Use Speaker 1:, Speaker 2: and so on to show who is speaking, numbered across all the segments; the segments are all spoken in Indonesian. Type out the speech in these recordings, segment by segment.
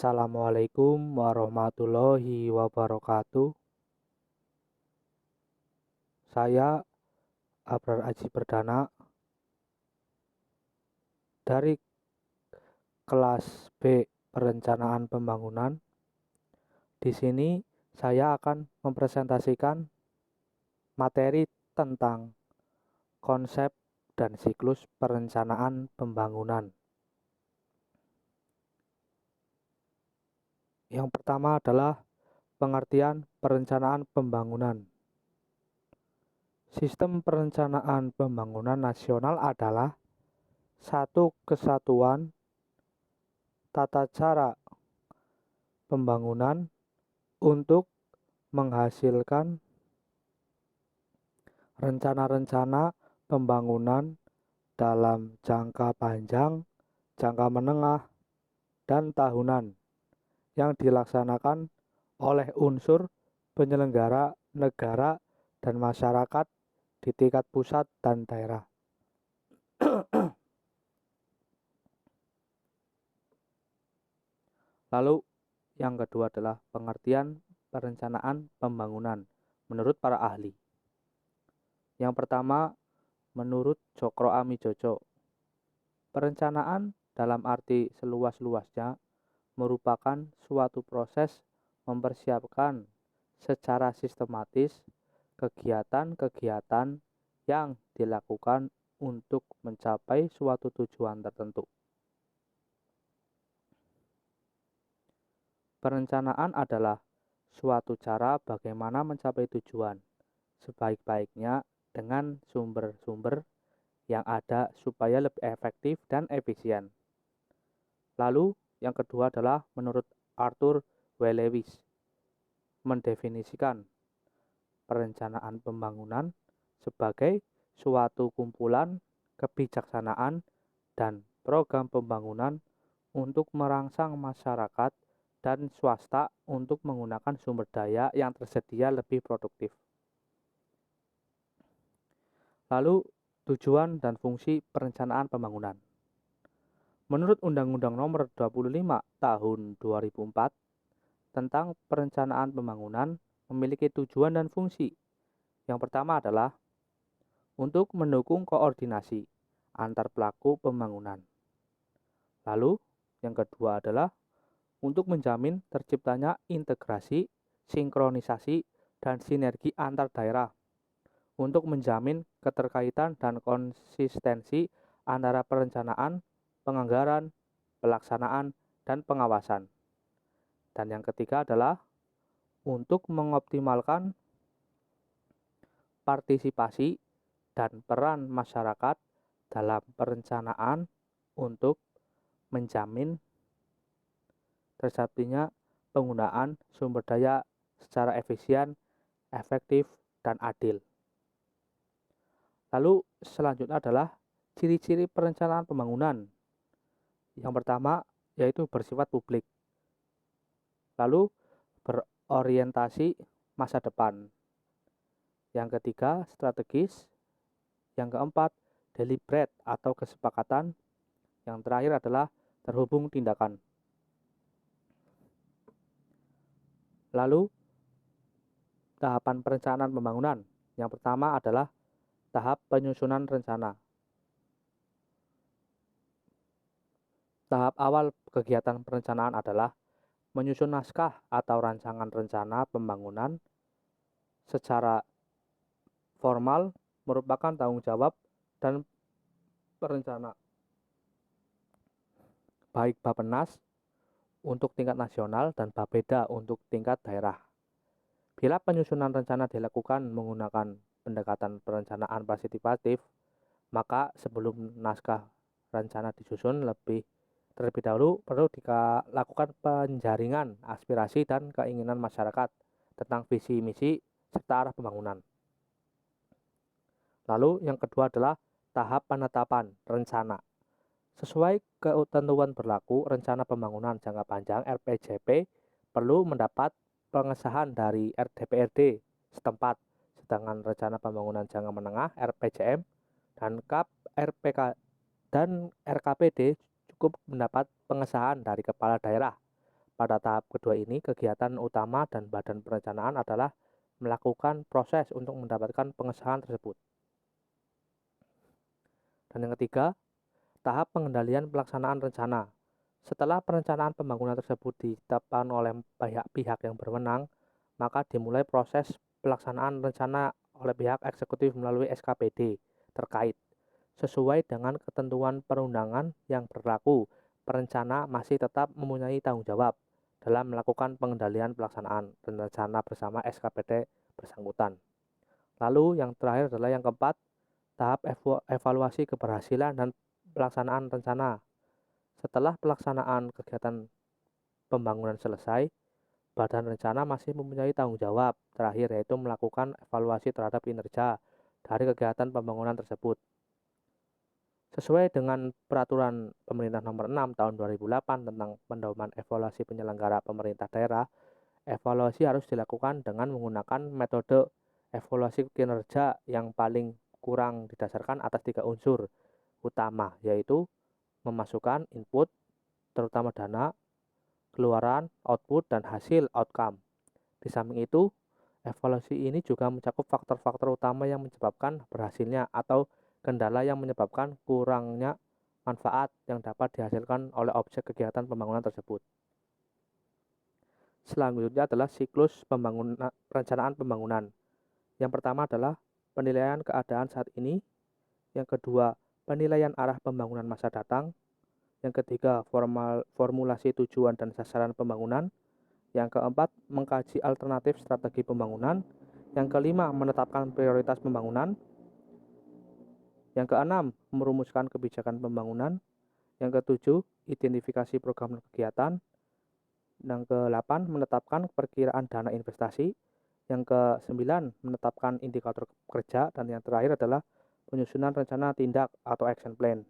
Speaker 1: Assalamualaikum warahmatullahi wabarakatuh. Saya Abrar Aji Perdana dari kelas B Perencanaan Pembangunan. Di sini saya akan mempresentasikan materi tentang konsep dan siklus perencanaan pembangunan. Yang pertama adalah pengertian perencanaan pembangunan. Sistem perencanaan pembangunan nasional adalah satu kesatuan tata cara pembangunan untuk menghasilkan rencana-rencana pembangunan dalam jangka panjang, jangka menengah, dan tahunan yang dilaksanakan oleh unsur penyelenggara negara dan masyarakat di tingkat pusat dan daerah. Lalu yang kedua adalah pengertian perencanaan pembangunan menurut para ahli. Yang pertama, menurut Cokro Amijojo, perencanaan dalam arti seluas-luasnya merupakan suatu proses mempersiapkan secara sistematis kegiatan-kegiatan yang dilakukan untuk mencapai suatu tujuan tertentu. Perencanaan adalah suatu cara bagaimana mencapai tujuan sebaik-baiknya dengan sumber-sumber yang ada supaya lebih efektif dan efisien. Lalu yang kedua adalah menurut Arthur W. Lewis, mendefinisikan perencanaan pembangunan sebagai suatu kumpulan kebijaksanaan dan program pembangunan untuk merangsang masyarakat dan swasta untuk menggunakan sumber daya yang tersedia lebih produktif. Lalu, tujuan dan fungsi perencanaan pembangunan. Menurut Undang-Undang Nomor 25 Tahun 2004 tentang perencanaan pembangunan memiliki tujuan dan fungsi. Yang pertama adalah untuk mendukung koordinasi antar pelaku pembangunan. Lalu, yang kedua adalah untuk menjamin terciptanya integrasi, sinkronisasi, dan sinergi antar daerah, untuk menjamin keterkaitan dan konsistensi antara perencanaan, penganggaran, pelaksanaan, dan pengawasan. Dan yang ketiga adalah untuk mengoptimalkan partisipasi dan peran masyarakat dalam perencanaan untuk menjamin tercapainya penggunaan sumber daya secara efisien, efektif, dan adil. Lalu selanjutnya adalah ciri-ciri perencanaan pembangunan. Yang pertama yaitu bersifat publik. Lalu berorientasi masa depan. Yang ketiga strategis. Yang keempat deliberate atau kesepakatan. Yang terakhir adalah terhubung tindakan. Lalu, tahapan perencanaan pembangunan. Yang pertama adalah tahap penyusunan rencana. Tahap awal kegiatan perencanaan adalah menyusun naskah atau rancangan rencana pembangunan secara formal merupakan tanggung jawab dan perencana baik Bappenas untuk tingkat nasional dan Bapeda untuk tingkat daerah. Bila penyusunan rencana dilakukan menggunakan pendekatan perencanaan partisipatif, maka sebelum naskah rencana disusun terlebih dahulu perlu dilakukan penjaringan aspirasi dan keinginan masyarakat tentang visi misi serta arah pembangunan. Lalu yang kedua adalah tahap penetapan rencana. Sesuai ketentuan berlaku, rencana pembangunan jangka panjang RPJP perlu mendapat pengesahan dari DPRD setempat, sedangkan rencana pembangunan jangka menengah RPJM dan KAP RPK dan RKPD cukup mendapat pengesahan dari kepala daerah Pada tahap kedua ini, kegiatan utama dan badan perencanaan adalah melakukan proses untuk mendapatkan pengesahan tersebut. Dan yang ketiga, tahap pengendalian pelaksanaan rencana. Setelah perencanaan pembangunan tersebut ditetapkan oleh pihak yang berwenang, maka dimulai proses pelaksanaan rencana oleh pihak eksekutif melalui SKPD terkait. Sesuai dengan ketentuan perundangan yang berlaku, perencana masih tetap mempunyai tanggung jawab dalam melakukan pengendalian pelaksanaan rencana bersama SKPD bersangkutan. Lalu yang terakhir adalah yang keempat, tahap evaluasi keberhasilan dan pelaksanaan rencana. Setelah pelaksanaan kegiatan pembangunan selesai, badan rencana masih mempunyai tanggung jawab terakhir, yaitu melakukan evaluasi terhadap kinerja dari kegiatan pembangunan tersebut. Sesuai dengan peraturan pemerintah nomor 6 tahun 2008 tentang pedoman evaluasi penyelenggara pemerintah daerah, evaluasi harus dilakukan dengan menggunakan metode evaluasi kinerja yang paling kurang didasarkan atas 3 unsur utama, yaitu memasukkan input, terutama dana, keluaran, output, dan hasil outcome. Di samping itu, evaluasi ini juga mencakup faktor-faktor utama yang menyebabkan berhasilnya atau kendala yang menyebabkan kurangnya manfaat yang dapat dihasilkan oleh objek kegiatan pembangunan tersebut. Selanjutnya adalah siklus perencanaan pembangunan. Yang pertama adalah penilaian keadaan saat ini. Yang kedua, penilaian arah pembangunan masa datang. Yang ketiga, formulasi tujuan dan sasaran pembangunan. Yang keempat, mengkaji alternatif strategi pembangunan. Yang kelima, menetapkan prioritas pembangunan. Yang keenam, merumuskan kebijakan pembangunan. Yang ketujuh, identifikasi program dan kegiatan. Yang ke-8, menetapkan perkiraan dana investasi. Yang ke-9, menetapkan indikator kerja. Dan yang terakhir adalah penyusunan rencana tindak atau action plan.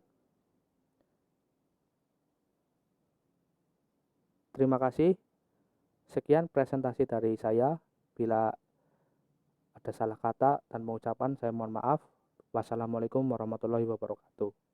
Speaker 1: Terima kasih. Sekian presentasi dari saya. Bila ada salah kata dan pengucapan, saya mohon maaf. Wassalamualaikum warahmatullahi wabarakatuh.